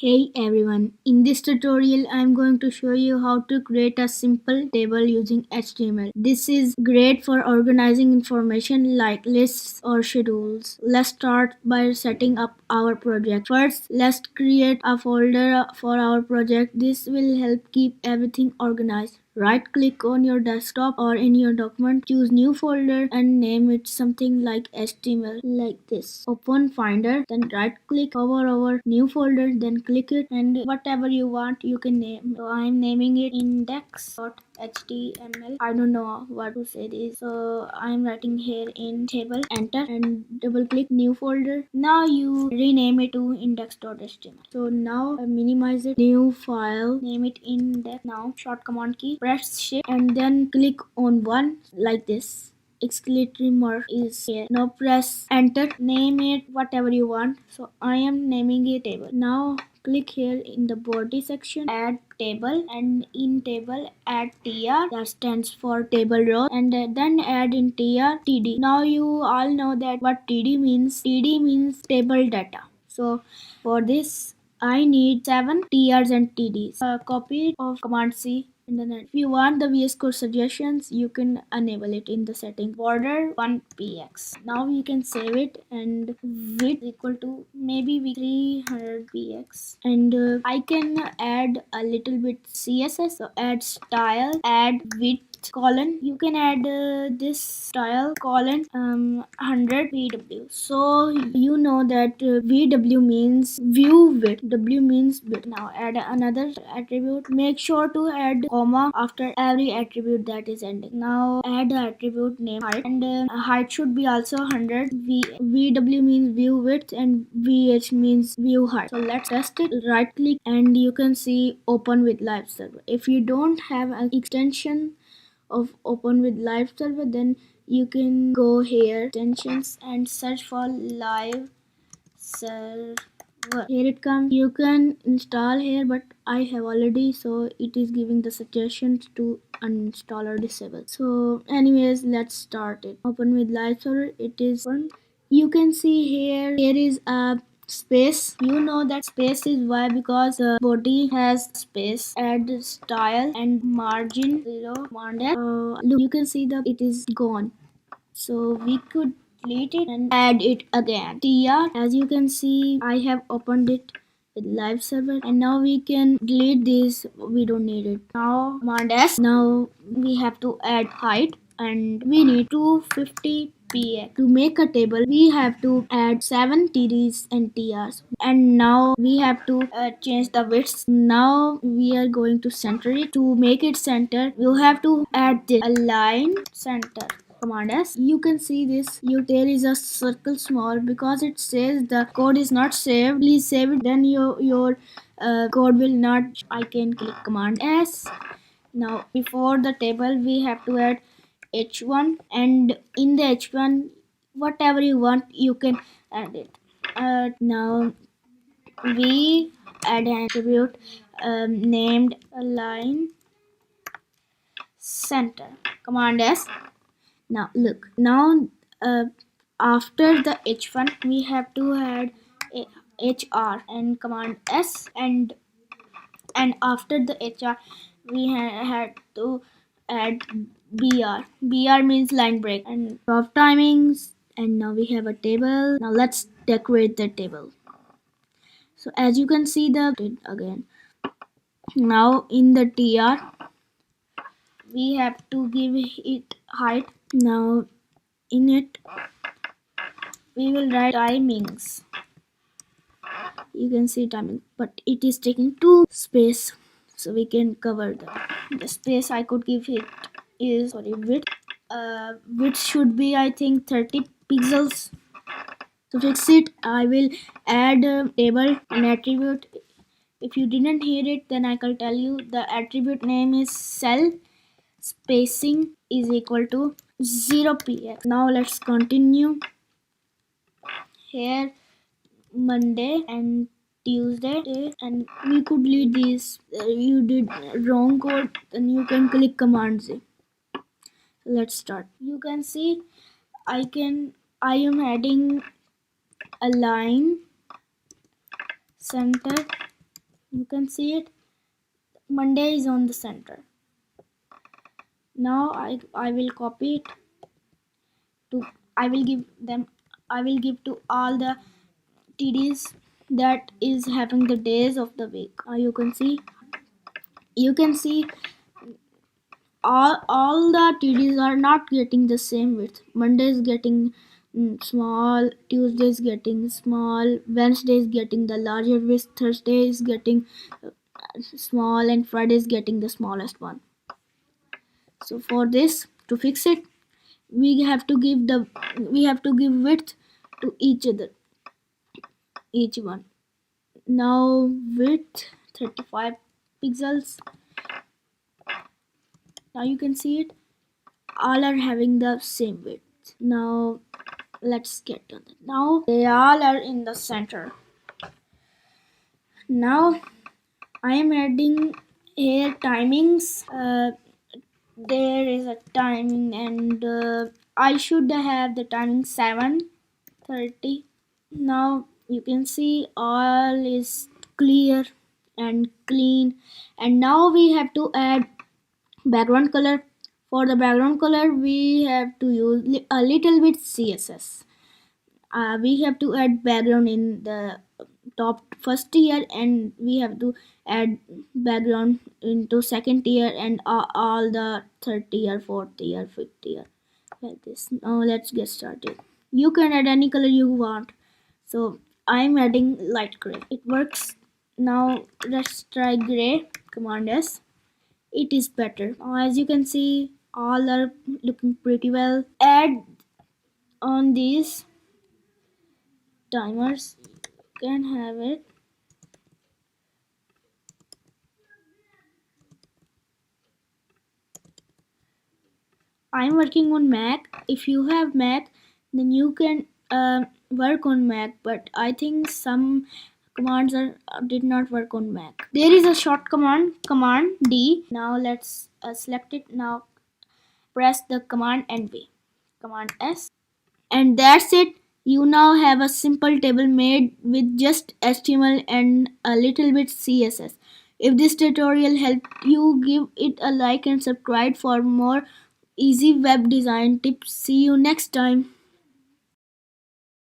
Hey everyone, in this tutorial I am going to show you how to create a simple table using HTML. This is great for organizing information like lists or schedules. Let's start by setting up our project. First, let's create a folder for our project. This will help keep everything organized. Right click on your desktop or in your document, choose new folder and name it something like HTML like this. Open Finder, then right click, hover over new folder, then click it and whatever you want you can name. So I'm naming it index.html. I don't know what to say this. So I'm writing here in table, enter and double click new folder. Now you rename it to index.html. So now minimize it, new file, name it index. Now short command key, press shift and then click on one like this. Exclamatory mark is here. Now press enter, name it whatever you want. So I am naming it table. Now click here in the body section, add table, and in table add tr, that stands for table row, and then add in tr td. Now you all know that what td means. Td means table data. So for this I need 7 TRs and TDs. Copy of Command C in the net. If you want the VS Code suggestions, you can enable it in the setting. Border 1px. Now you can save it and width equal to maybe 300px. And I can add a little bit CSS. So add style, add width colon. You can add this style colon 100 VW. So you know that VW means view width, W means width. Now add another attribute. Make sure to add comma after every attribute that is ending. Now add the attribute name height, and height should be also 100. VW means view width and VH means view height. So let's test it. Right click and you can see open with live server. If you don't have an extension of open with live server, then you can go here extensions and search for live server. Here it comes. You can install here, but I have already, so it is giving the suggestions to uninstall or disable. So anyways, let's start it. Open with live server. It is one. You can see here is a space. You know that space is why, because the body has space. Add style and margin 0 command S. Look, you can see that it is gone. So we could delete it and add it again. TR, as you can see, I have opened it with live server, and now we can delete this. We don't need it. Now command S. Now we have to add height and we need 250 px. To make a table, we have to add 7 TDs and TRs, and now we have to change the widths. Now we are going to center it. To make it center, you have to add this align center command S. You can see this. There is a circle small because it says the code is not saved. Please save it. Then your code will not. I can click command S. Now before the table we have to add h1, and in the h1 whatever you want you can add it. Now we add an attribute named align center command S. Now look, now after the h1 we have to add hr and command S, and after the hr we had to add br means line break and of timings. And now we have a table. Now let's decorate the table. So as you can see the again, now in the tr we have to give it height. Now in it we will write timings. You can see timing, but it is taking two space, so we can cover the space. I could give it is width. Width should be I think 30 pixels. To fix it, I will add a table an attribute. If you didn't hear it, then I can tell you. The attribute name is cell spacing is equal to 0px. Now let's continue. Here Monday and Tuesday, and we could delete these. You did wrong code, then you can click command Z. Let's start. You can see I am adding a line center You can see it. Monday is on the center. Now I will copy it to I will give them I will give to all the TDs that is having the days of the week. You can see all the TDs are not getting the same width. Monday is getting small, Tuesday is getting small, Wednesday is getting the larger width, Thursday is getting small, and Friday is getting the smallest one. So for this, to fix it, we have to give width to each one. Now width 35 pixels. Now you can see it, all are having the same width. Now let's get on it. Now they all are in the center. Now I am adding here timings. There is a timing, and I should have the timing 7:30. Now you can see all is clear and clean, and now we have to add background color. For the background color, we have to use a little bit CSS. We have to add background in the top first tier, and we have to add background into second tier, and all the third tier, fourth tier, fifth tier, like this. Now let's get started. You can add any color you want. So I'm adding light gray. It works. Now let's try gray. Command S. It is better. Now as you can see, all are looking pretty well. Add on these timers. You can have it. I'm working on Mac. If you have Mac, then you can work on Mac. But I think some commands did not work on Mac. There is a short Command D. Now let's select it. Now press the Command and V. Command S. And that's it. You now have a simple table made with just HTML and a little bit CSS. If this tutorial helped you, give it a like and subscribe for more easy web design tips. See you next time.